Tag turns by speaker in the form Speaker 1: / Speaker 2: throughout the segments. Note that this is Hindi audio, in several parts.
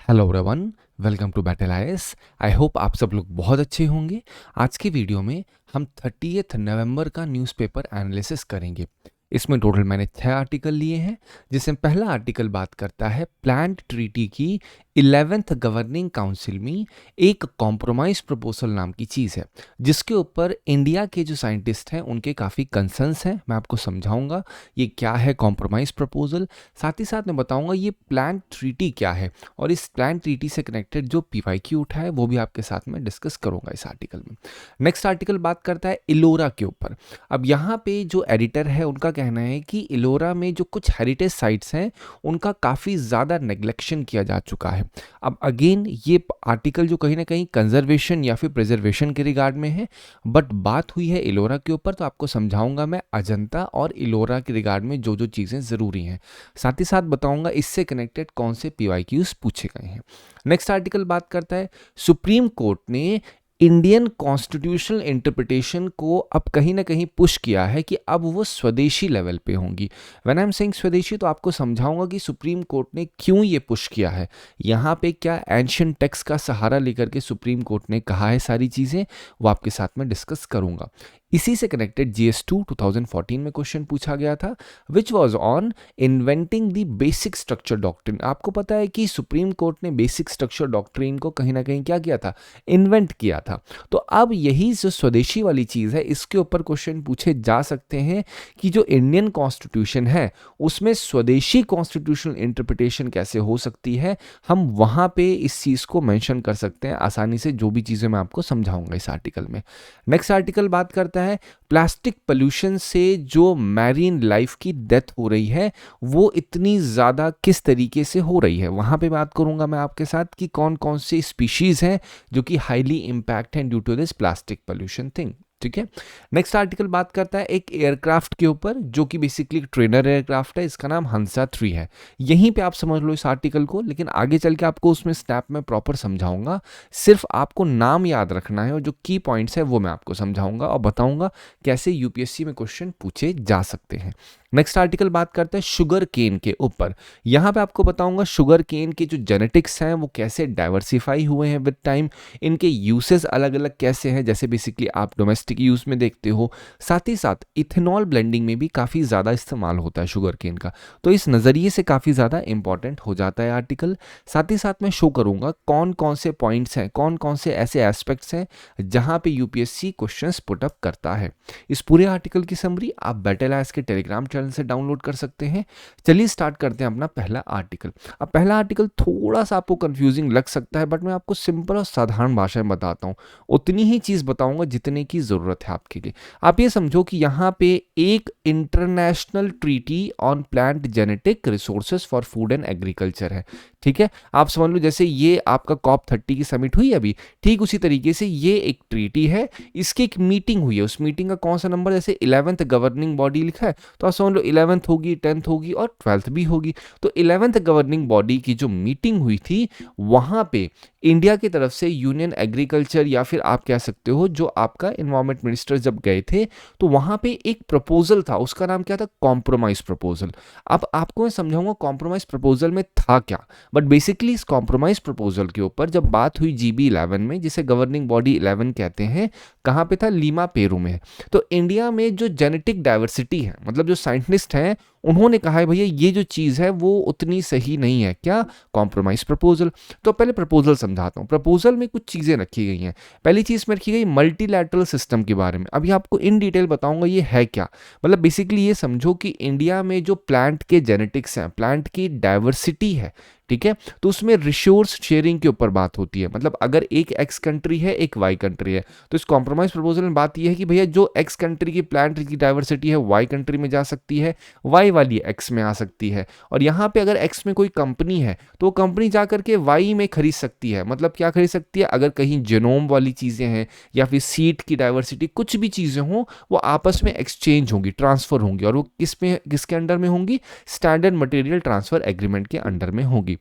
Speaker 1: Hello everyone, welcome to battle IAS. I hope आप सब लोग बहुत अच्छे होंगे। आज की वीडियो में हम 30 नवंबर का न्यूज़पेपर एनालिसिस करेंगे। इसमें टोटल मैंने 6 आर्टिकल लिए हैं, जिसमें पहला आर्टिकल बात करता है प्लांट ट्रीटी की 11th गवर्निंग काउंसिल में एक कॉम्प्रोमाइज़ प्रपोजल नाम की चीज़ है, जिसके ऊपर इंडिया के जो साइंटिस्ट हैं उनके काफ़ी कंसर्न्स हैं। मैं आपको समझाऊंगा ये क्या है कॉम्प्रोमाइज़ प्रपोजल, साथ ही साथ मैं बताऊंगा ये प्लांट ट्रीटी क्या है, और इस प्लान ट्रीटी से कनेक्टेड जो पीवाईक्यू उठा है वो भी आपके साथ में डिस्कस करूंगा इस आर्टिकल में। नेक्स्ट आर्टिकल बात करता है इलोरा के ऊपर। अब यहाँ पे जो एडिटर है उनका कहना है कि इलोरा में जो कुछ हेरिटेज साइट्स हैं उनका काफ़ी ज़्यादा नेग्लेक्शन किया जा चुका है। अब अगेन ये आर्टिकल जो कहीं ना कहीं कंजर्वेशन या फिर प्रिजर्वेशन के रिगार्ड में है, बट बात हुई है इलोरा के ऊपर, तो आपको समझाऊंगा मैं अजंता और इलोरा के रिगार्ड में जो जो चीज़ें ज़रूरी हैं। साथ ही साथ बताऊंगा इससे कनेक्टेड कौन से पीवाईक्यूज पूछे गए हैं। नेक्स्ट आर्टिकल बात करता है सुप्रीम कोर्ट ने इंडियन कॉन्स्टिट्यूशनल इंटरप्रिटेशन को अब कहीं ना कहीं पुश किया है कि अब वो स्वदेशी लेवल पे होंगी। व्हेन आई एम सेइंग स्वदेशी, तो आपको समझाऊंगा कि सुप्रीम कोर्ट ने क्यों ये पुश किया है। यहाँ पे क्या एंशिएंट टेक्स्ट का सहारा लेकर के सुप्रीम कोर्ट ने कहा है, सारी चीज़ें वो आपके साथ में डिस्कस करूंगा। इसी से कनेक्टेड GS2 2014 में क्वेश्चन पूछा गया था, which was on inventing the basic structure doctrine. आपको पता है कि सुप्रीम कोर्ट ने बेसिक स्ट्रक्चर डॉक्ट्रिन को कहीं ना कहीं क्या किया था, इन्वेंट किया था। तो अब यही जो स्वदेशी वाली चीज़ है इसके ऊपर क्वेश्चन पूछे जा सकते हैं कि जो इंडियन कॉन्स्टिट्यूशन है उसमें स्वदेशी कॉन्स्टिट्यूशनल इंटरप्रिटेशन कैसे हो सकती है, हम वहाँ पे इस चीज़ को मेंशन कर सकते हैं आसानी से, जो भी चीज़ें मैं आपको समझाऊंगा इस आर्टिकल में। नेक्स्ट आर्टिकल बात करता है प्लास्टिक पोल्यूशन से जो मैरीन लाइफ की डेथ हो रही है वो इतनी ज़्यादा किस तरीके से हो रही है, वहाँ पे बात करूँगा मैं आपके साथ कि कौन कौन से स्पीशीज़ हैं जो कि हाईली इम्पैक्ट हैं due to this plastic pollution thing. ठीक है। नेक्स्ट आर्टिकल बात करता है एक एयरक्राफ्ट के ऊपर जो कि बेसिकली ट्रेनर एयरक्राफ्ट है, इसका नाम हंसा 3 है। यहीं पे आप समझ लो इस आर्टिकल को, लेकिन आगे चल के आपको उसमें स्नैप में प्रॉपर समझाऊंगा। सिर्फ आपको नाम याद रखना है और जो की पॉइंट्स है वो मैं आपको समझाऊंगा और बताऊंगा कैसे यूपीएससी में क्वेश्चन पूछे जा सकते हैं। नेक्स्ट आर्टिकल बात करते हैं शुगर केन के ऊपर। यहाँ पे आपको बताऊंगा शुगर केन के जो जेनेटिक्स हैं वो कैसे डाइवर्सिफाई हुए हैं विद टाइम, इनके यूसेस अलग अलग कैसे हैं, जैसे बेसिकली आप डोमेस्टिक यूज में देखते हो। साथ ही साथ इथेनॉल ब्लेंडिंग में भी काफ़ी ज़्यादा इस्तेमाल होता है शुगर केन का, तो इस नज़रिए से काफ़ी ज़्यादा इंपॉर्टेंट हो जाता है आर्टिकल। साथ ही साथ मैं शो करूंगा कौन कौन से पॉइंट्स हैं, कौन कौन से ऐसे एस्पेक्ट्स हैं जहाँ पे यूपीएससी क्वेश्चंस पुटअप करता है। इस पूरे आर्टिकल की समरी आप बैटल आईएएस के टेलीग्राम चैनल से डाउनलोड कर सकते हैं। चलिए स्टार्ट करते हैं अपना पहला आर्टिकल। अब पहला आर्टिकल थोड़ा सा आपको कंफ्यूजिंग लग सकता है, बट मैं आपको सिंपल और साधारण भाषा में बताता हूँ, उतनी ही चीज़ बताऊंगा जितने की ज़रूरत है आपके लिए। आप ये समझो कि यहाँ पे एक international treaty on plant genetic resources for food and agriculture है। ठीक है, आप समझ लो जैसे ये आपका COP30 की समिट हुई अभी, ठीक उसी तरीके से ये एक ट्रीटी है, इसकी एक मीटिंग हुई है। उस मीटिंग का कौन सा नंबर, जैसे 11th गवर्निंग बॉडी लिखा है तो आप समझ लो 11th होगी, 10th होगी और 12th भी होगी। तो 11th गवर्निंग बॉडी की जो मीटिंग हुई थी वहाँ पे इंडिया की तरफ से यूनियन एग्रीकल्चर या फिर आप कह सकते हो जो आपका इन्वायरमेंट मिनिस्टर जब गए थे, तो वहाँ पे एक प्रपोजल था, उसका नाम क्या था, कॉम्प्रोमाइज प्रपोजल। अब आपको मैं समझाऊंगा कॉम्प्रोमाइज प्रपोजल में था क्या, बट बेसिकली इस कॉम्प्रोमाइज प्रपोजल के ऊपर जब बात हुई GB11 में, जिसे गवर्निंग बॉडी 11 कहते हैं, कहाँ पे था, लीमा पेरू में। तो इंडिया में जो जेनेटिक डाइवर्सिटी है, मतलब जो साइंटिस्ट हैं उन्होंने कहा है भैया ये जो चीज़ है वो उतनी सही नहीं है, क्या, कॉम्प्रोमाइज प्रपोजल। तो पहले प्रपोजल समझाता हूँ। प्रपोजल में कुछ चीज़ें रखी गई हैं। पहली चीज़ में रखी गई मल्टीलैटरल सिस्टम के बारे में। अभी आपको इन डिटेल बताऊंगा ये है क्या। मतलब बेसिकली ये समझो कि इंडिया में जो प्लांट के जेनेटिक्स हैं, प्लांट की डाइवर्सिटी है, ठीक है, तो उसमें रिसोर्स शेयरिंग के ऊपर बात होती है। मतलब अगर एक एक्स कंट्री है, एक वाई कंट्री है, तो इस कॉम्प्रोमाइज प्रपोजल में बात यह है कि भैया जो एक्स कंट्री की प्लांट की डाइवर्सिटी है वाई कंट्री में जा सकती है, वाई वाली एक्स में आ सकती है। और यहाँ पे अगर एक्स में कोई कंपनी है तो वो कंपनी जा करके वाई में खरीद सकती है। मतलब क्या खरीद सकती है, अगर कहीं जेनोम वाली चीज़ें हैं या फिर सीड की डाइवर्सिटी, कुछ भी चीज़ें हों, वो आपस में एक्सचेंज होंगी, ट्रांसफर होंगी, और वो किसके अंडर में होंगी, स्टैंडर्ड मटेरियल ट्रांसफर एग्रीमेंट के अंडर में होंगी।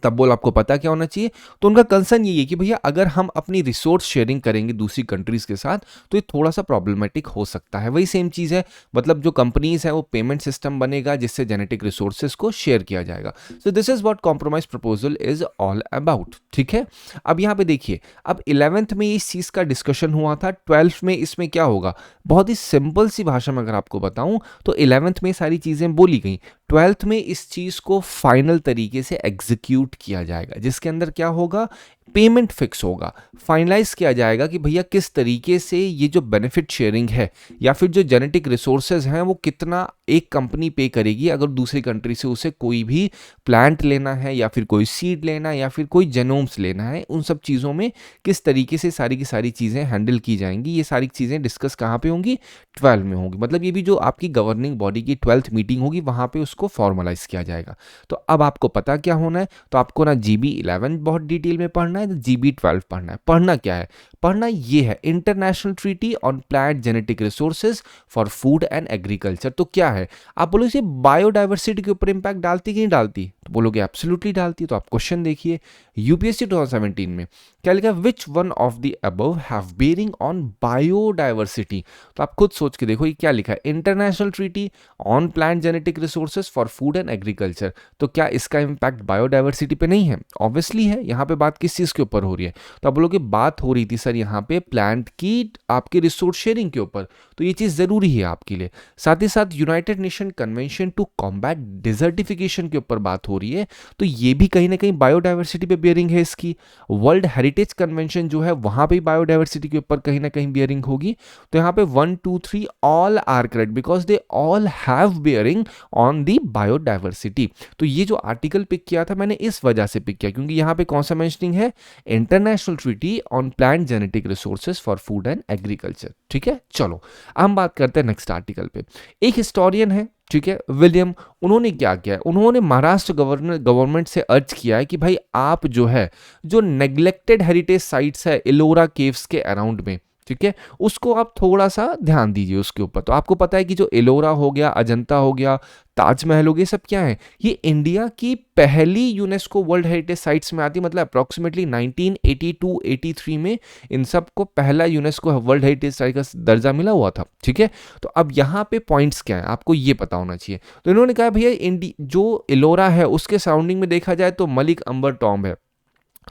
Speaker 1: तब बोल आपको पता क्या होना चाहिए। तो उनका कंसर्न यही है कि भैया अगर हम अपनी रिसोर्स शेयरिंग करेंगे दूसरी कंट्रीज के साथ तो ये थोड़ा सा प्रॉब्लमेटिक हो सकता है। वही सेम चीज़ है, मतलब जो कंपनीज है वो पेमेंट सिस्टम बनेगा जिससे जेनेटिक रिसोर्सेज को शेयर किया जाएगा। So this is what compromise proposal is all about. ठीक है, अब यहाँ पे देखिए, अब 11th में इस चीज़ का डिस्कशन हुआ था, 12th में इसमें क्या होगा। बहुत ही सिंपल सी भाषा में अगर आपको बताऊं तो 11th में सारी चीज़ें बोली गई, 12th में इस चीज़ को फाइनल तरीके से एग्जीक्यूट किया जाएगा, जिसके अंदर क्या होगा, पेमेंट फिक्स होगा, फाइनलाइज किया जाएगा कि भैया किस तरीके से ये जो बेनिफिट शेयरिंग है या फिर जो जेनेटिक रिसोर्सेज हैं वो कितना एक कंपनी पे करेगी अगर दूसरी कंट्री से उसे कोई भी प्लांट लेना है या फिर कोई सीड लेना है या फिर कोई जेनोम्स लेना है। उन सब चीज़ों में किस तरीके से सारी की सारी चीज़ें हैंडल की जाएंगी, ये सारी चीज़ें डिस्कस कहाँ पे होंगी, 12 में होगी। मतलब ये भी जो आपकी गवर्निंग बॉडी की 12th मीटिंग होगी वहाँ पे उसको फॉर्मलाइज किया जाएगा। तो अब आपको पता क्या होना है, तो आपको ना GB11 बहुत डिटेल में पढ़ना है, तो GB12 पढ़ना है। पढ़ना क्या है, पढ़ना ये है international treaty on plant genetic resources for food and agriculture. तो क्या है, आप बोलोगे इसे बायोडाइवर्सिटी के ऊपर इंपैक्ट डालती कि नहीं डालती, तो बोलोगे एब्सोल्युटली डालती है। तो आप क्वेश्चन देखिए, यूपीएससी 2017 में क्या लिखा, विच one of the above have bearing on biodiversity. तो आप खुद सोच के देखो ये क्या लिखा है, international treaty on plant genetic resources for food and agriculture. तो क्या इसका इंपैक्ट बायोडाइवर्सिटी पे नहीं है, ऑब्वियसली है। यहाँ पे बात किस चीज़ के ऊपर हो रही है, तो आप बोलोगे बात हो रही थी सर यहाँ पे प्लांट की आपके रिसोर्स शेयरिंग के ऊपर, तो ये चीज़ ज़रूरी है आपके लिए। साथ ही साथ United Nation convention to combat desertification के ऊपर बात हो रही है, तो ये भी कहीं ना कहीं बायोडाइवर्सिटी पे बियरिंग है इसकी। वर्ल्ड हेरिटेज कन्वेंशन जो है वहाँ पे बायोडाइवर्सिटी के ऊपर कहीं ना कहीं बियरिंग होगी। तो यहाँ पे 1 2 3 all are correct because they all have bearing on the biodiversity. तो ये जो आर्टिकल पिक किया था मैंने इस वजह से पिक किया क्योंकि यहाँ पे कौन सा मेंशनिंग है, international treaty on plant genetic resources for food and agriculture. ठीक है, चलो हम बात करते हैं नेक्स्ट आर्टिकल पे। एक हिस्टोरियन है, ठीक है, विलियम, उन्होंने क्या किया है, उन्होंने महाराष्ट्र गवर्नमेंट से अर्ज किया है कि भाई आप जो है जो नेग्लेक्टेड हेरिटेज साइट्स है इलोरा केव्स के अराउंड में, ठीक है, उसको आप थोड़ा सा ध्यान दीजिए उसके ऊपर। तो आपको पता है कि जो एलोरा हो गया, अजंता हो गया, ताजमहल हो गया, सब क्या है, ये इंडिया की पहली यूनेस्को वर्ल्ड हेरिटेज साइट्स में आती है। मतलब अप्रोक्सीमेटली 1982-83 में इन सब को पहला यूनेस्को वर्ल्ड हेरिटेज साइट का दर्जा मिला हुआ था। ठीक है, तो अब यहाँ पे पॉइंट्स क्या है आपको ये पता होना चाहिए। तो इन्होंने कहा भैया जो एलोरा है उसके सराउंडिंग में देखा जाए तो मलिक अंबर टॉम्ब है,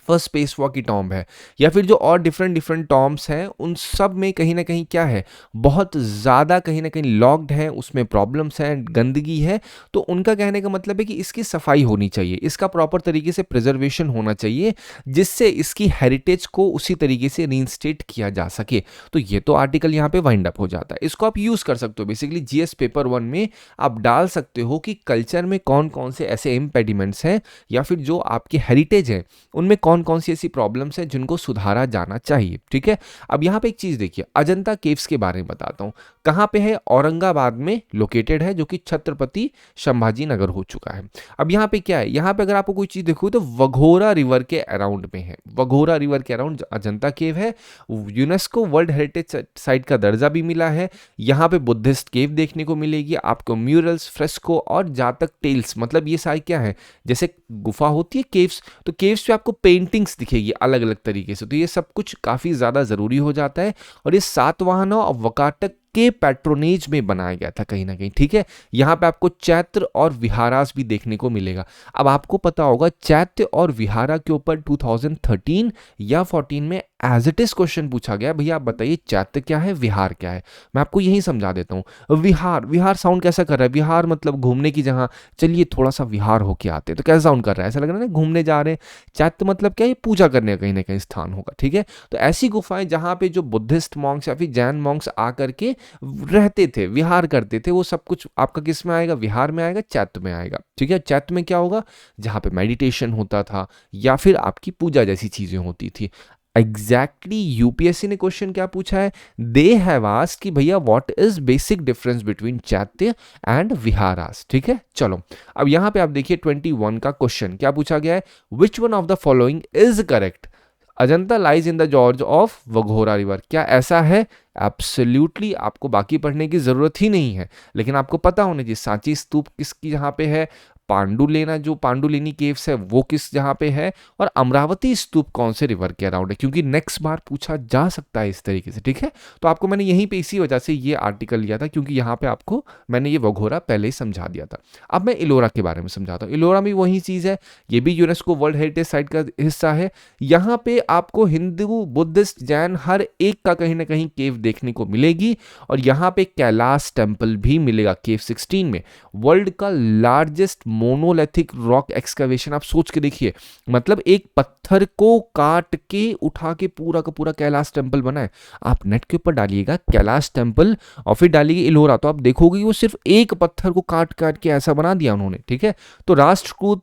Speaker 1: फर्स्ट स्पेस वॉक की टॉम्ब है, या फिर जो और डिफरेंट टॉम्ब्स हैं उन सब में कहीं ना कहीं क्या है, बहुत ज़्यादा कहीं ना कहीं लॉक्ड है, उसमें प्रॉब्लम्स हैं, गंदगी है। तो उनका कहने का मतलब है कि इसकी सफाई होनी चाहिए, इसका प्रॉपर तरीके से प्रिजर्वेशन होना चाहिए जिससे इसकी हेरिटेज को उसी तरीके से रीइंस्टेट किया जा सके। तो ये तो आर्टिकल यहाँ पे वाइंड अप हो जाता है। इसको आप यूज़ कर सकते हो बेसिकली जीएस पेपर 1 में आप डाल सकते हो कि कल्चर में कौन कौन से ऐसे इम्पेडिमेंट्स हैं या फिर जो आपकी हेरिटेज है उनमें कौन कौन सी ऐसी प्रॉब्लम्स हैं जिनको सुधारा जाना चाहिए। ठीक है, अब यहाँ पे एक चीज़ देखिए, अजंता केव्स के बारे में बताता हूँ। कहाँ पे है, औरंगाबाद में लोकेटेड है, जो कि छत्रपति संभाजी नगर हो चुका है। अब यहाँ पे क्या है, यहाँ पे अगर आपको कोई चीज़ देखो तो वघोरा रिवर के अराउंड में है, वघोरा रिवर के अराउंड अजंता केव है, यूनेस्को वर्ल्ड हेरिटेज साइट का दर्जा भी मिला है। यहाँ पे बुद्धिस्ट केव देखने को मिलेगी आपको, म्यूरल्स, फ्रेस्को और जातक टेल्स, मतलब ये सारी क्या है, जैसे गुफा होती है केव्स, तो केव्स पे आपको पेंटिंग्स दिखेगी अलग अलग तरीके से। तो ये सब कुछ काफ़ी ज़्यादा ज़रूरी हो जाता है और ये सातवाहनों और वकाटक के पैट्रोनेज में बनाया गया था कहीं ना कहीं। ठीक है, यहाँ पे आपको चैत्र और विहारास भी देखने को मिलेगा। अब आपको पता होगा चैत्य और विहारा के ऊपर 2013 या 14 में एज इट इज क्वेश्चन पूछा गया, भैया आप बताइए चैत्य क्या है, विहार क्या है। मैं आपको यही समझा देता हूँ। विहार, विहार साउंड कैसा कर रहा है, विहार मतलब घूमने की जगह, चलिए थोड़ा सा विहार होके आते हैं, तो कैसा साउंड कर रहा है, ऐसा लग रहा है ना घूमने जा रहे हैं। चैत्य मतलब क्या, ये पूजा करने का कहीं ना कहीं स्थान होगा। ठीक है, तो ऐसी गुफाएं जहाँ पे जो बुद्धिस्ट मॉन्क्स या फिर जैन मॉन्क्स आकर के रहते थे, विहार करते थे, वो सब कुछ आपका किस में आएगा, विहार में आएगा, चैत्य में आएगा। ठीक है, चैत्य में क्या होगा, जहाँ पे मेडिटेशन होता था या फिर आपकी पूजा जैसी चीजें होती थी। एग्जैक्टली यूपीएससी ने क्वेश्चन क्या पूछा है, दे हैव आस्क्ड कि भैया what is basic difference between चैत्य एंड विहारास। ठीक है, चलो अब यहां पे आप देखिए 21 का क्वेश्चन क्या पूछा गया है, which one of the following is correct, Ajanta lies in the gorge of Waghora river, क्या ऐसा है, एब्सोल्युटली आपको बाकी पढ़ने की जरूरत ही नहीं है, लेकिन आपको पता होना चाहिए सांची स्तूप किसकी जहाँ पे है, पांडुलेना जो पांडुलेनी केव्स है वो किस जहाँ पे है, और अमरावती स्तूप कौन से रिवर के अराउंड है, क्योंकि नेक्स्ट बार पूछा जा सकता है इस तरीके से, ठीक है। तो आपको मैंने यहीं पे इसी वजह से ये आर्टिकल लिया था, क्योंकि यहाँ पे आपको मैंने ये वघोरा पहले ही समझा दिया था। अब मैं इलोरा के बारे में समझाता हूँ। इलोरा में वही चीज़ है, ये भी यूनेस्को वर्ल्ड हेरिटेज साइट का हिस्सा है। यहाँ पे आपको हिंदू, बुद्धिस्ट, जैन हर एक का कहीं ना कहीं केव देखने को मिलेगी, और यहाँ पे कैलाश टेम्पल भी मिलेगा केव 16 में। वर्ल्ड का लार्जेस्ट मोनोलिथिक रॉक एक्सकवेशन, आप सोच के देखिए, मतलब एक पत्थर को काट के उठा के पूरा का पूरा कैलाश टेम्पल बना है। आप नेट के ऊपर डालिएगा कैलाश टेम्पल और फिर डालिएगा इलोरा, तो आप देखोगे वो सिर्फ एक पत्थर को काट काट के ऐसा बना दिया उन्होंने, ठीक है। तो राष्ट्रकूट,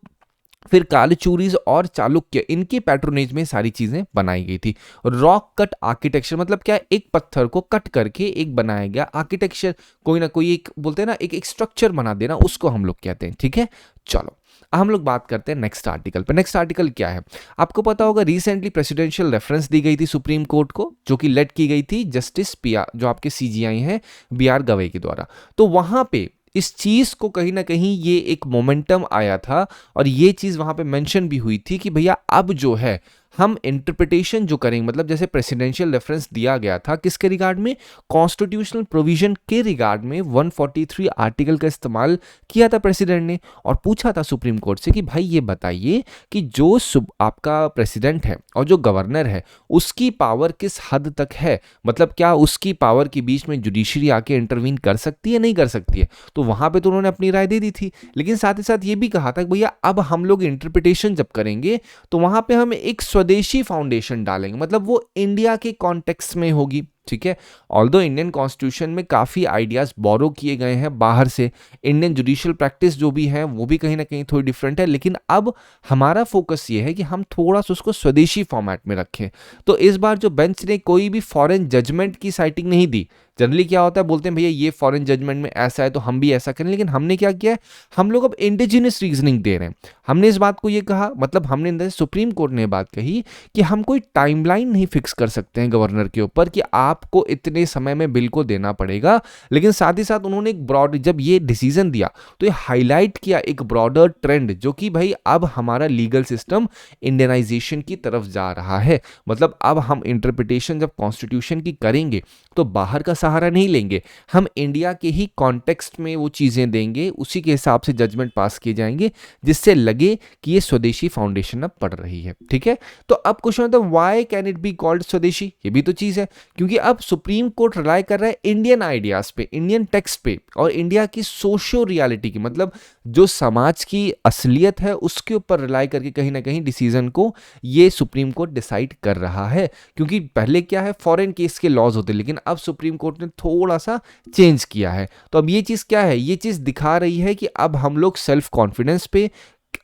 Speaker 1: फिर कालचूरीज और चालुक्य, इनके पैट्रोनेज में सारी चीजें बनाई गई थी। रॉक कट आर्किटेक्चर मतलब क्या है, एक पत्थर को कट करके एक बनाया गया आर्किटेक्चर, कोई ना कोई एक बोलते हैं ना एक स्ट्रक्चर बना देना, उसको हम लोग कहते हैं, ठीक है। चलो हम लोग बात करते हैं नेक्स्ट आर्टिकल पे। नेक्स्ट आर्टिकल क्या है, आपको पता होगा रिसेंटली प्रेसिडेंशियल रेफरेंस दी गई थी सुप्रीम कोर्ट को, जो कि लेड की गई थी जस्टिस पिया, जो आपके सीजीआई हैं बीआर गवई के द्वारा। तो वहां पे इस चीज को कहीं ना कहीं ये एक मोमेंटम आया था, और ये चीज वहां पे मेंशन भी हुई थी कि भैया अब जो है हम इंटरप्रिटेशन जो करेंगे, मतलब जैसे प्रेसिडेंशियल रेफरेंस दिया गया था किसके रिगार्ड में, कॉन्स्टिट्यूशनल प्रोविजन के रिगार्ड में 143 आर्टिकल का इस्तेमाल किया था प्रेसिडेंट ने, और पूछा था सुप्रीम कोर्ट से कि भाई ये बताइए कि जो आपका प्रेसिडेंट है और जो गवर्नर है उसकी पावर किस हद तक है, मतलब क्या उसकी पावर के बीच में जुडिशरी आके इंटरवीन कर सकती है, नहीं कर सकती है। तो वहां पे तो उन्होंने अपनी राय दे दी थी, लेकिन साथ ही साथ ये भी कहा था कि भैया अब हम लोग इंटरप्रिटेशन जब करेंगे तो वहां पे हम एक स्वदेशी फाउंडेशन डालेंगे, मतलब वो इंडिया के कॉन्टेक्स्ट में होगी, ठीक है। ऑल्दो इंडियन कॉन्स्टिट्यूशन में काफ़ी आइडियाज़ बोरो किए गए हैं बाहर से, इंडियन जुडिशियल प्रैक्टिस जो भी है वो भी कहीं ना कहीं थोड़ी डिफरेंट है, लेकिन अब हमारा फोकस ये है कि हम थोड़ा सा उसको स्वदेशी फॉर्मेट में रखें। तो इस बार जो बेंच ने कोई भी फॉरेन जजमेंट की साइटिंग नहीं दी। जनरली क्या होता है, बोलते हैं भैया ये फॉरेन जजमेंट में ऐसा है तो हम भी ऐसा करें, लेकिन हमने क्या किया है, हम लोग अब इंडिजिनियस रीजनिंग दे रहे हैं। हमने इस बात को ये कहा, मतलब हमने सुप्रीम कोर्ट ने बात कही कि हम कोई टाइमलाइन नहीं फिक्स कर सकते हैं गवर्नर के ऊपर कि आपको इतने समय में बिल को देना पड़ेगा, लेकिन साथ ही साथ उन्होंने एक ब्रॉड, जब ये डिसीजन दिया तो ये हाईलाइट किया एक ब्रॉडर ट्रेंड, जो कि भाई अब हमारा लीगल सिस्टम इंडियनाइजेशन की तरफ जा रहा है। मतलब अब हम इंटरप्रिटेशन जब कॉन्स्टिट्यूशन की करेंगे तो बाहर का सहारा नहीं लेंगे, हम इंडिया के ही कॉन्टेक्स्ट में वो चीजें देंगे, उसी के हिसाब से जजमेंट पास किए जाएंगे, जिससे लगे कि ये स्वदेशी फाउंडेशन अब पड़ रही है, ठीक है। तो अब क्वेश्चन होता है why can it be called स्वदेशी, ये भी तो चीज है, क्योंकि अब सुप्रीम कोर्ट रिलाई कर रहा है इंडियन आइडियाज पे, इंडियन टेक्स्ट पे, और इंडिया की सोशियो रियलिटी की, मतलब जो समाज की असलियत है उसके ऊपर रिलाई करके कहीं ना कहीं डिसीजन को ये सुप्रीम कोर्ट डिसाइड कर रहा है। क्योंकि पहले क्या है, फॉरेन केस के लॉज होते, लेकिन अब सुप्रीम कोर्ट ने थोड़ा सा चेंज किया है। तो अब ये चीज क्या है, ये चीज दिखा रही है कि अब हम लोग सेल्फ कॉन्फिडेंस पे,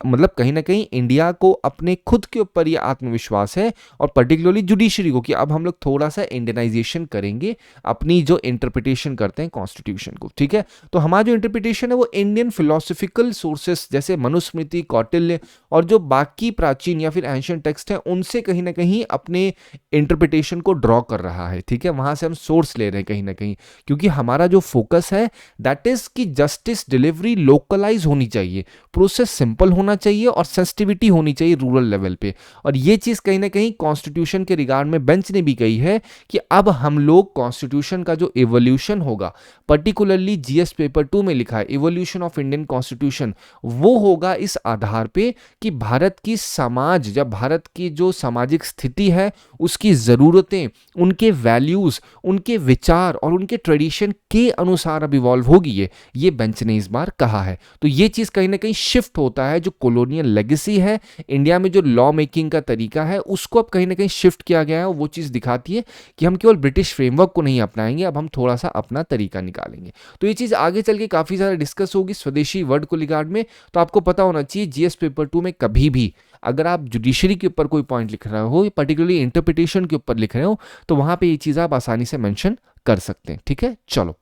Speaker 1: मतलब कहीं ना कहीं इंडिया को अपने खुद के ऊपर ये आत्मविश्वास है, और पर्टिकुलरली जुडिशरी को, कि अब हम लोग थोड़ा सा इंडियनाइजेशन करेंगे अपनी जो इंटरप्रिटेशन करते हैं कॉन्स्टिट्यूशन को, ठीक है। तो हमारा जो इंटरप्रिटेशन है वो इंडियन फिलोसफिकल सोर्सेस जैसे मनुस्मृति, कौटिल्य और जो बाकी प्राचीन या फिर एंशिएंट टेक्स्ट है उनसे कहीं ना कहीं अपने इंटरप्रिटेशन को ड्रॉ कर रहा है, ठीक है। वहां से हम सोर्स ले रहे हैं कहीं ना कहीं, क्योंकि हमारा जो फोकस है दैट इज कि जस्टिस डिलीवरी लोकलाइज होनी चाहिए, प्रोसेस सिंपल होना चाहिए और सेंसिटिविटी होनी चाहिए रूरल लेवल पे। और ये चीज कहीं ना कहीं कॉन्स्टिट्यूशन के रिगार्ड में बेंच ने भी कही है कि अब हम लोग कॉन्स्टिट्यूशन का जो इवोल्यूशन होगा, पर्टिकुलरली जीएस पेपर 2 में लिखा है इवोल्यूशन ऑफ इंडियन कॉन्स्टिट्यूशन, वो होगा इस आधार पे कि भारत की समाज, जब भारत की जो सामाजिक स्थिति है उसकी जरूरतें, उनके वैल्यूज, उनके विचार और उनके ट्रेडिशन के अनुसार अब इवॉल्व होगी, ये बेंच ने इस बार कहा है। तो ये चीज कहीं ना कहीं शिफ्ट होता है, जो कॉलोनियल लेगेसी है इंडिया में, जो लॉ मेकिंग का तरीका है उसको अब कहीं ना कहीं शिफ्ट किया गया है। वो चीज दिखाती है कि हम केवल ब्रिटिश फ्रेमवर्क को नहीं अपनाएंगे, अब हम थोड़ा सा अपना तरीका निकालेंगे। तो ये चीज आगे चल के काफी ज्यादा डिस्कस होगी स्वदेशी वर्ड को रिगार्ड में। तो आपको पता होना चाहिए जीएस पेपर 2 में कभी भी अगर आप जुडिशरी के ऊपर कोई पॉइंट लिख रहे हो, पर्टिकुलरली इंटरप्रिटेशन के ऊपर लिख रहे हो, तो वहां पे ये चीज आप आसानी से मेंशन कर सकते हैं, ठीक है। चलो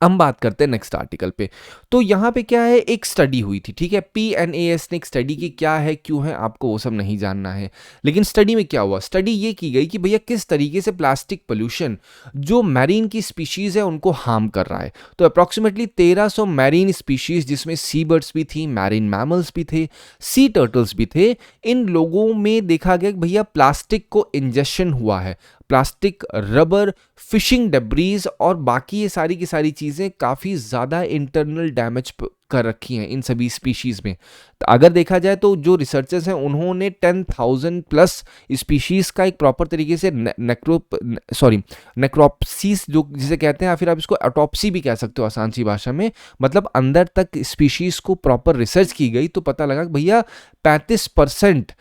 Speaker 1: हम बात करते हैं नेक्स्ट आर्टिकल पे। तो यहाँ पे क्या है, एक स्टडी हुई थी, ठीक है, PNAS ने एक स्टडी की, क्या है क्यों है आपको वो सब नहीं जानना है, लेकिन स्टडी में क्या हुआ, स्टडी ये की गई कि भैया किस तरीके से प्लास्टिक पोल्यूशन जो मैरीन की स्पीशीज है उनको हार्म कर रहा है। तो अप्रॉक्सीमेटली 1300 मैरीन स्पीशीज, जिसमें सी बर्ड्स भी थी, मैरीन मैमल्स भी थे, सी टर्टल्स भी थे, इन लोगों में देखा गया कि भैया प्लास्टिक को इंजेक्शन हुआ है। प्लास्टिक, रबर, फिशिंग डेब्रीज और बाकी ये सारी की सारी चीज़ें काफ़ी ज़्यादा इंटरनल डैमेज कर रखी हैं इन सभी स्पीशीज़ में। तो अगर देखा जाए तो जो रिसर्चर्स हैं उन्होंने 10,000 प्लस स्पीशीज़ का एक प्रॉपर तरीके से नेक्रोप्सीस जो जिसे कहते हैं, या फिर आप इसको ऑटोप्सी भी कह सकते हो आसान सी भाषा में, मतलब अंदर तक स्पीशीज़ को प्रॉपर रिसर्च की गई तो पता लगा कि भैया 35%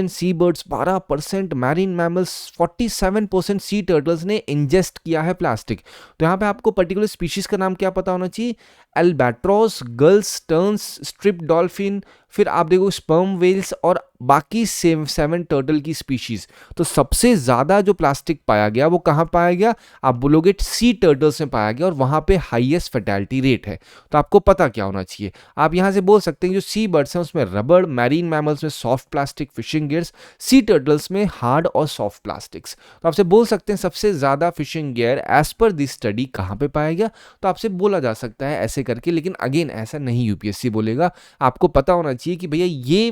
Speaker 1: sea birds, 12% marine mammals, 47% sea turtles ने इंजेस्ट किया है प्लास्टिक। तो यहाँ पे आपको पर्टिकुलर स्पीशीज का नाम क्या पता होना चाहिए, एल्बैट्रॉस, गर्ल्स टर्न्स, स्ट्रिप डॉल्फिन, फिर आप देखो स्पर्म वेल्स और बाकी 7 टर्टल की स्पीशीज। तो सबसे ज्यादा जो प्लास्टिक पाया गया वो कहाँ पाया गया, आप बोलोगे सी टर्टल्स में पाया गया, और वहां पे हाईएस्ट फर्टैलिटी रेट है। तो आपको पता क्या होना चाहिए, आप यहां से बोल सकते हैं जो सी बर्ड्स हैं उसमें रबड़, मैरीन मैमल्स में soft plastic, fishing gears, sea turtles में हार्ड और सॉफ्ट प्लास्टिक्स। तो आपसे बोल सकते हैं सबसे ज्यादा fishing gear as per this study कहां पे पाया गया, तो आपसे बोला जा सकता है ऐसे करके, लेकिन अगेन ऐसा नहीं यूपीएससी बोलेगा। आपको पता होना चाहिए कि भैया ये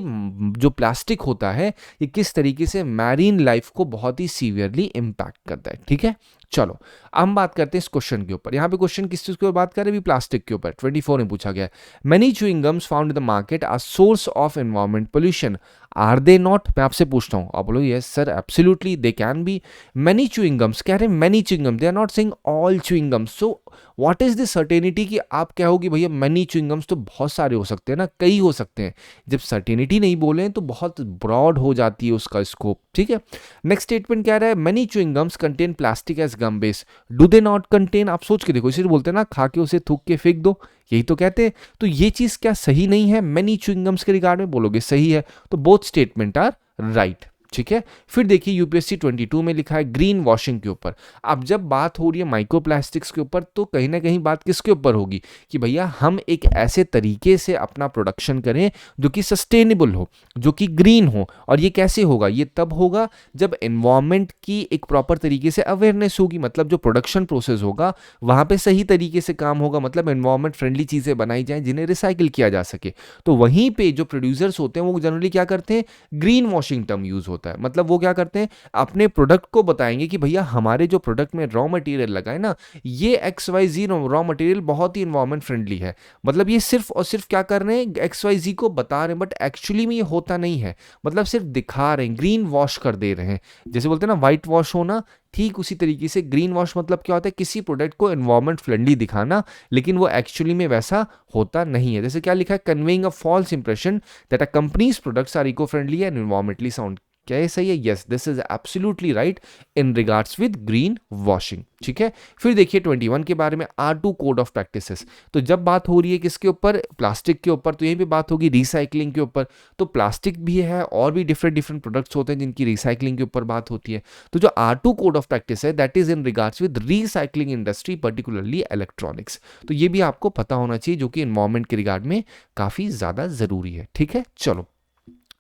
Speaker 1: जो प्लास्टिक होता है ये किस तरीके से मैरीन लाइफ को बहुत ही सीवियरली इंपैक्ट करता है, ठीक है। चलो अब हम बात करते हैं इस क्वेश्चन के ऊपर। यहाँ पे क्वेश्चन किस चीज के ऊपर बात कर रहे हैं, प्लास्टिक के ऊपर। 24 में पूछा गया है, many chewing gums found in the market are source of environment pollution, are they not. मैं आपसे पूछता हूँ, आप बोलो yes sir absolutely they can be. Many chewing gums कह रहे हैं, many chewing gums, they are not saying all chewing gums. So what is the certainty कि आप कहोगे भैया मेनी च्यूइंग गम्स तो बहुत सारे हो सकते हैं ना, कई हो सकते हैं। जब सर्टेनिटी नहीं बोले तो बहुत ब्रॉड हो जाती है उसका स्कोप, ठीक है। नेक्स्ट स्टेटमेंट क्या रहा है, many chewing gums contain plastic as gum base, do they not contain. आप सोच के देखो, इसे बोलते हैं ना खा के उसे थूक के फेंक दो, यही तो कहते हैं। तो ये चीज क्या सही नहीं है, मेनी च्यूइंग गम्स के रिगार्ड में बोलोगे सही है, तो बोथ स्टेटमेंट आर राइट, ठीक है। फिर देखिए यूपीएससी 22 में लिखा है ग्रीन वॉशिंग के ऊपर। अब जब बात हो रही है माइक्रोप्लास्टिक्स के ऊपर तो कहीं ना कहीं बात किसके ऊपर होगी कि भैया हम एक ऐसे तरीके से अपना प्रोडक्शन करें जो कि सस्टेनेबल हो, जो कि ग्रीन हो। और ये कैसे होगा, ये तब होगा जब एनवायरनमेंट की एक प्रॉपर तरीके से अवेयरनेस होगी, मतलब जो प्रोडक्शन प्रोसेस होगा वहां पे सही तरीके से काम होगा, मतलब एनवायरनमेंट फ्रेंडली चीजें बनाई जाएं जिन्हें रिसाइकिल किया जा सके। तो वहीं पे जो प्रोड्यूसर्स होते हैं वो जनरली क्या करते हैं, ग्रीन वॉशिंग टर्म यूज होता है। मतलब वो क्या करते हैं, अपने प्रोडक्ट को बताएंगे कि भैया हमारे जो प्रोडक्ट में रॉ मटेरियल लगा है ना, ये XYZ रॉ मटेरियल बहुत ही एनवायरमेंट फ्रेंडली है। मतलब ये सिर्फ और सिर्फ क्या कर रहे हैं, XYZ को बता रहे हैं, बट एक्चुअली में ये होता नहीं है। मतलब सिर्फ दिखा रहे हैं, ग्रीन वॉश कर दे रहे हैं। जैसे बोलते हैं ना व्हाइट वॉश होना, ठीक उसी तरीके से ग्रीन वॉश मतलब क्या होता है, किसी प्रोडक्ट को एनवायरमेंट फ्रेंडली दिखाना, लेकिन वो एक्चुअली में वैसा होता नहीं है। जैसे क्या लिखा है, conveying a false impression that a companies products are eco friendly and environmentally sound. क्या ये सही है, yes this is absolutely right in regards with green washing, ठीक है। फिर देखिए 21 के बारे में, R2 कोड ऑफ प्रैक्टिसेस। तो जब बात हो रही है किसके ऊपर, प्लास्टिक के ऊपर, तो यहीं पे बात होगी रिसाइकलिंग के ऊपर। तो प्लास्टिक भी है और भी डिफरेंट डिफरेंट प्रोडक्ट्स होते हैं जिनकी रिसाइकलिंग के ऊपर बात होती है। तो जो R2 कोड ऑफ प्रैक्टिस है that is in regards with recycling industry, particularly electronics. तो ये भी आपको पता होना चाहिए, जो कि एनवायरमेंट के रिगार्ड में काफी ज्यादा जरूरी है, ठीक है। चलो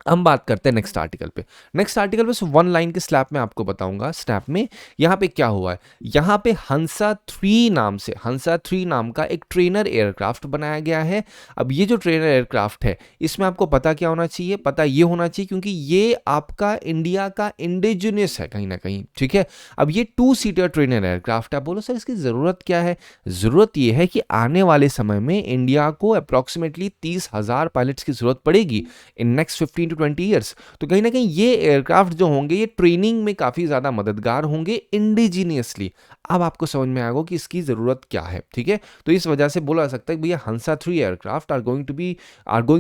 Speaker 1: हम बात करते हैं नेक्स्ट आर्टिकल पे। नेक्स्ट आर्टिकल पे 1 लाइन के स्लैप में आपको बताऊंगा। स्नैप में यहाँ पे क्या हुआ है, यहाँ पे हंसा 3 नाम से, हंसा 3 नाम का एक ट्रेनर एयरक्राफ्ट बनाया गया है। अब ये जो ट्रेनर एयरक्राफ्ट है इसमें आपको पता क्या होना चाहिए, पता ये होना चाहिए क्योंकि ये आपका इंडिया का इंडिजिनियस है कहीं ना कहीं, ठीक है। अब ये 2 सीटर ट्रेनर एयरक्राफ्ट है। बोलो सर इसकी जरूरत क्या है, जरूरत ये है कि आने वाले समय में इंडिया को अप्रोक्सीमेटली 30,000 पायलट्स की जरूरत पड़ेगी इन नेक्स्ट 15 to 20 ईयर्स। तो कहीं ना कहीं ये एयरक्राफ्ट जो होंगे ये ट्रेनिंग में काफी ज्यादा मददगार होंगे इंडिजीनियसली। अब आपको समझ में आएगा कि इसकी जरूरत क्या है, ठीक है। तो इस वजह से बोला जा सकता है कि भैया Hansa 3 aircraft are going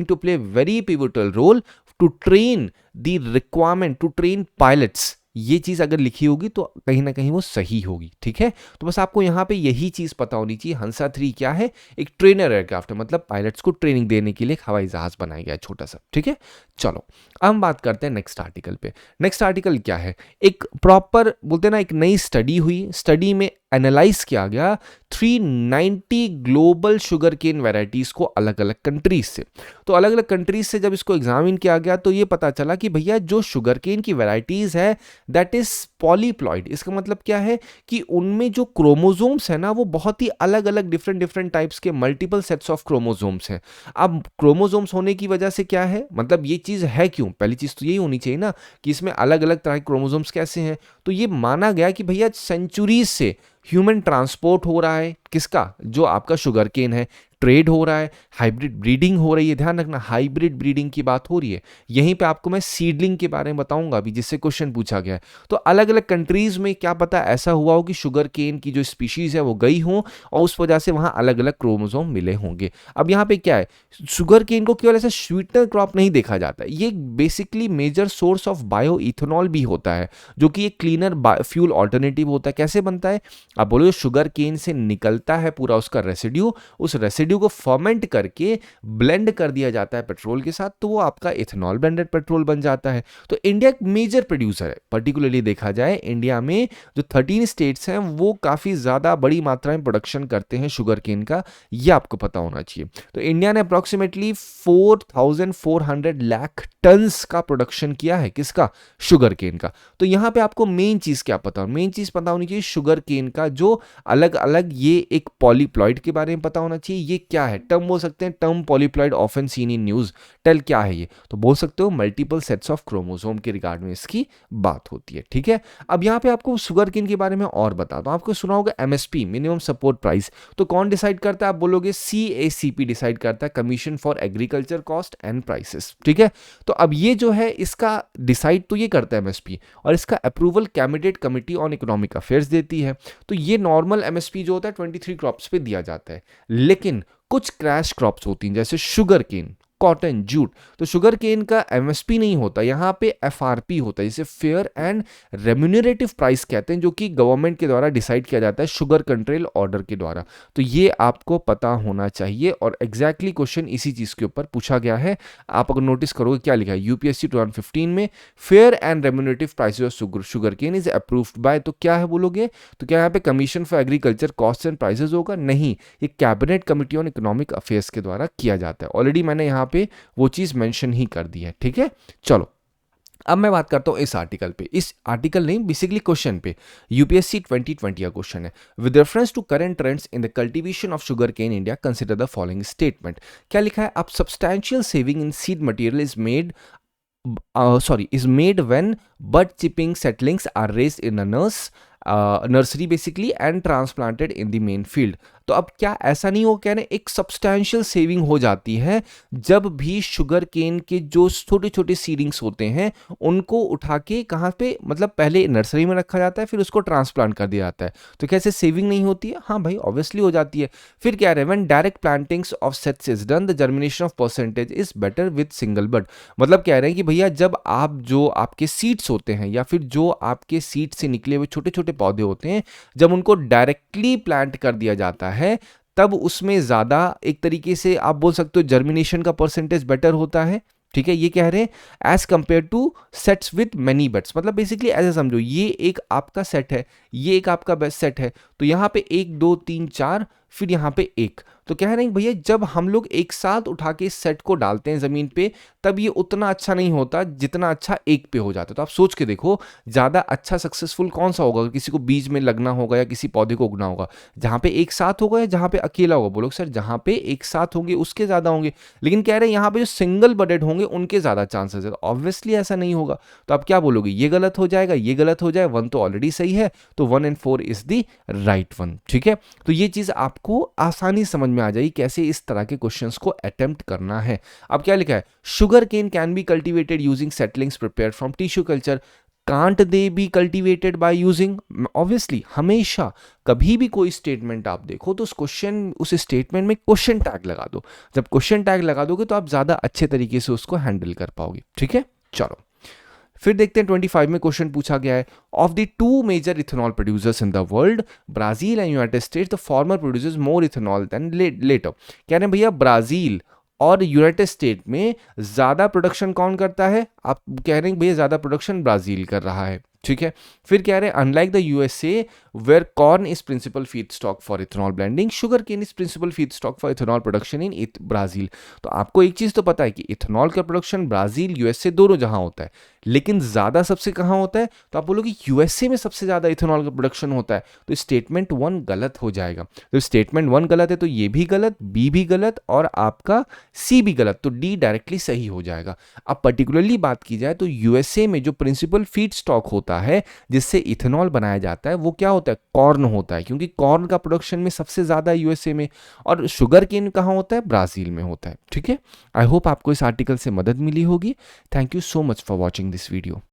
Speaker 1: to play very pivotal role to train the requirement to train pilots. ये चीज अगर लिखी होगी तो कहीं ना कहीं वो सही होगी, ठीक है। तो बस आपको यहां पे यही चीज पता होनी चाहिए, हंसा 3 क्या है, एक ट्रेनर एयरक्राफ्ट है, मतलब पायलट्स को ट्रेनिंग देने के लिए एक हवाई जहाज बनाया गया है छोटा सा, ठीक है। चलो अब हम बात करते हैं नेक्स्ट आर्टिकल पे। नेक्स्ट आर्टिकल क्या है, एक प्रॉपर बोलते हैं ना एक नई स्टडी हुई, स्टडी में एनालाइज किया गया 390 ग्लोबल शुगर केन वेराइटीज को अलग अलग कंट्रीज से। तो अलग अलग कंट्रीज से जब इसको एग्जामिन किया गया तो ये पता चला कि भैया जो शुगर केन की वेराइटीज है दैट इज पॉलीप्लॉइड। इसका मतलब क्या है कि उनमें जो क्रोमोसोम्स है ना वो बहुत ही अलग अलग डिफरेंट डिफरेंट टाइप्स के मल्टीपल सेट्स ऑफ क्रोमोसोम्स हैं। अब क्रोमोसोम्स होने की वजह से क्या है, मतलब ये चीज है क्यों, पहली चीज तो यही होनी चाहिए ना कि इसमें अलग अलग तरह के क्रोमोसोम्स कैसे हैं। तो ये माना गया कि भैया सेंचुरीज से ह्यूमन ट्रांसपोर्ट हो रहा है, किसका, जो आपका शुगर केन है, ट्रेड हो रहा है, हाइब्रिड ब्रीडिंग हो रही है। ध्यान रखना हाइब्रिड ब्रीडिंग की बात हो रही है। यहीं पे आपको मैं सीडलिंग के बारे में बताऊंगा अभी, जिससे क्वेश्चन पूछा गया है। तो अलग अलग कंट्रीज में क्या पता ऐसा हुआ हो कि शुगर केन की जो स्पीशीज है वो गई हो और उस वजह से वहां अलग अलग क्रोमोसोम मिले होंगे। अब यहाँ पे क्या है, शुगर केन को केवल ऐसा स्वीटनर क्रॉप नहीं देखा जाता, ये basically major source of bio ethanol भी होता है, जो कि एक क्लीनर फ्यूल ऑल्टरनेटिव होता है। कैसे बनता है, आप बोलो शुगर केन से निकलता है पूरा उसका रेसिड्यू, उस रेसिड्यू को फर्मेंट करके ब्लेंड कर दिया जाता है पेट्रोल के साथ, तो वो आपका इथेनॉल ब्लेंडेड पेट्रोल बन जाता है। तो इंडिया एक मेजर प्रोड्यूसर है। पर्टिकुलरली देखा जाए इंडिया में जो 13 स्टेट्स हैं वो काफी ज्यादा बड़ी मात्रा में प्रोडक्शन करते हैं शुगर केन का, ये आपको पता होना चाहिए। तो इंडिया ने अप्रोक्सीमेटली 4,400 लाख टन्स का प्रोडक्शन किया है, किसका, शुगर केन का। तो यहां पे आपको मेन चीज क्या पता हो, मेन चीज पता होनी चाहिए शुगर केन का जो अलग अलग, ये एक पॉलीप्लॉइड के बारे में पता होना चाहिए। ये क्या है, टर्म बोल सकते हैं, term polyploid often seen in news. Tell क्या है ये, तो बोल सकते हो मल्टीपल सेट्स ऑफ क्रोमोसोम के रिगार्ड में इसकी बात होती है। ठीक है, अब यहाँ पे आपको शुगर केन के बारे में और बताता हूं। आपको सुना होगा एमएसपी, मिनिमम सपोर्ट प्राइस, तो कौन डिसाइड करता है, आप बोलोगे CACP डिसाइड करता है, commission for agriculture cost and prices. ठीक है, तो अब ये जो है इसका डिसाइड तो ये करता है एमएसपी, और इसका approval cabinet committee on economic affairs देती है। तो ये नॉर्मल एमएसपी जो होता है 23 क्रॉप्स पे दिया जाता है, लेकिन कुछ क्रैश क्रॉप्स होती हैं जैसे शुगर केन, कॉटन, जूट, तो शुगर केन का एमएसपी नहीं होता, यहाँ पे एफआरपी होता है, जिसे फेयर एंड रेम्यूनरेटिव प्राइस कहते हैं, जो कि गवर्नमेंट के द्वारा डिसाइड किया जाता है शुगर कंट्रोल ऑर्डर के द्वारा। तो ये आपको पता होना चाहिए, और एग्जैक्टली क्वेश्चन इसी चीज के ऊपर पूछा गया है। आप अगर नोटिस करोगे क्या लिखा है, यूपीएससी 2015 में fair and remunerative prices of sugar cane is approved by, तो क्या है बोलोगे, तो क्या यहाँ पे commission for agriculture cost and prices होगा, नहीं, ये cabinet committee on economic affairs के द्वारा किया जाता है। ऑलरेडी मैंने यहाँ पे वो चीज मेंशन ही कर दी है। ठीक है, चलो अब मैं बात करता हूं इस आर्टिकल पे, इस आर्टिकल नहीं बेसिकली क्वेश्चन पे, यूपीएससी 2020 का क्वेश्चन है। With reference to current trends in the cultivation of sugar cane India consider the following statement. क्या लिखा है, अब substantial saving in seed material is made is made when bud chipping seedlings are raised in a nursery basically and transplanted in the main field। तो अब क्या ऐसा नहीं हो, कह रहे एक सब्सटैंशियल सेविंग हो जाती है जब भी शुगर केन के जो छोटे छोटे सीडिंग्स होते हैं उनको उठा के कहाँ पे, मतलब पहले नर्सरी में रखा जाता है फिर उसको ट्रांसप्लांट कर दिया जाता है। तो कैसे सेविंग नहीं होती है, हाँ भाई ऑब्वियसली हो जाती है। फिर क्या रहे, when direct plantings of sets is done the germination of percentage is better with single bud. मतलब कह रहे हैं कि भैया जब आप जो आपके सीड्स होते हैं या फिर जो आपके सीड से निकले हुए छोटे छोटे पौधे होते हैं, जब उनको डायरेक्टली प्लांट कर दिया जाता है तब उसमें ज्यादा एक तरीके से आप बोल सकते हो जर्मिनेशन का परसेंटेज बेटर होता है। ठीक है, ये कह रहे हैं as compare to sets with many buds, मतलब बेसिकली ऐसे समझो ये एक आपका सेट है, ये एक आपका बेस्ट सेट है, तो यहाँ पे 1 2 3 4 फिर यहाँ पे 1, तो कह रहे हैं भैया जब हम लोग एक साथ उठा के इस सेट को डालते हैं जमीन पे तब ये उतना अच्छा नहीं होता जितना अच्छा एक पे हो जाता है। तो आप सोच के देखो ज्यादा अच्छा सक्सेसफुल कौन सा होगा, किसी को बीज में लगना होगा या किसी पौधे को उगना होगा, जहां पे एक साथ होगा या जहां पे अकेला होगा। बोलो सर जहां पे एक साथ होंगे उसके ज्यादा होंगे, लेकिन कह रहे हैं यहाँ पे जो सिंगल बडेड होंगे उनके ज्यादा चांसेस है। ऑब्वियसली ऐसा नहीं होगा, तो आप क्या बोलोगे, ये गलत हो जाएगा, ये गलत हो जाए, 1 तो ऑलरेडी सही है, तो 1 and 4 is the right one. ठीक है, तो ये चीज आपको आसानी समझ में आ जाएगी कैसे इस तरह के क्वेश्चंस को अटेम्प्ट करना है। अब क्या लिखा है, sugarcane can be cultivated using settlings prepared from tissue culture, can't they be cultivated by using. Obviously हमेशा कभी भी कोई स्टेटमेंट आप देखो तो उस स्टेटमेंट में क्वेश्चन टैग लगा दो। जब क्वेश्चन टैग लगा दोगे तो आप ज्यादा अच्छे तरीके से उसको हैंडल कर पाओगे। ठीक है, चलो फिर देखते हैं 25 में क्वेश्चन पूछा गया है, of the 2 major ethanol producers in the world Brazil and United States the former produces more ethanol than later. कह रहे हैं भैया ब्राजील और यूनाइटेड स्टेट में ज्यादा प्रोडक्शन कौन करता है, आप कह रहे हैं भैया ज्यादा प्रोडक्शन ब्राजील कर रहा है। ठीक है। फिर कह रहे हैं unlike the USA where corn is principal feed stock for ethanol blending, sugar cane is principal feed stock for ethanol production in Brazil. तो आपको एक चीज तो पता है कि इथेनॉल का प्रोडक्शन ब्राजील यूएसए दोनों जहां होता है, लेकिन ज्यादा सबसे कहां होता है? तो आप बोलोगे यूएसए में सबसे ज्यादा इथेनॉल का प्रोडक्शन होता है, तो स्टेटमेंट 1 गलत हो जाएगा। तो स्टेटमेंट 1 गलत है तो ये भी गलत, बी भी गलत और आपका सी भी गलत, तो डी डायरेक्टली सही हो जाएगा। अब पर्टिकुलरली बात की जाए तो यूएसए में जो प्रिंसिपल फीड स्टॉक होता है जिससे इथेनॉल बनाया जाता है वो क्या होता है? कॉर्न होता है, क्योंकि कॉर्न का प्रोडक्शन में सबसे ज्यादा यूएसए में, और शुगर केन कहाँ होता है? ब्राजील में होता है। ठीक है, आई होप आपको इस आर्टिकल से मदद मिली होगी। Thank you so much for watching this video.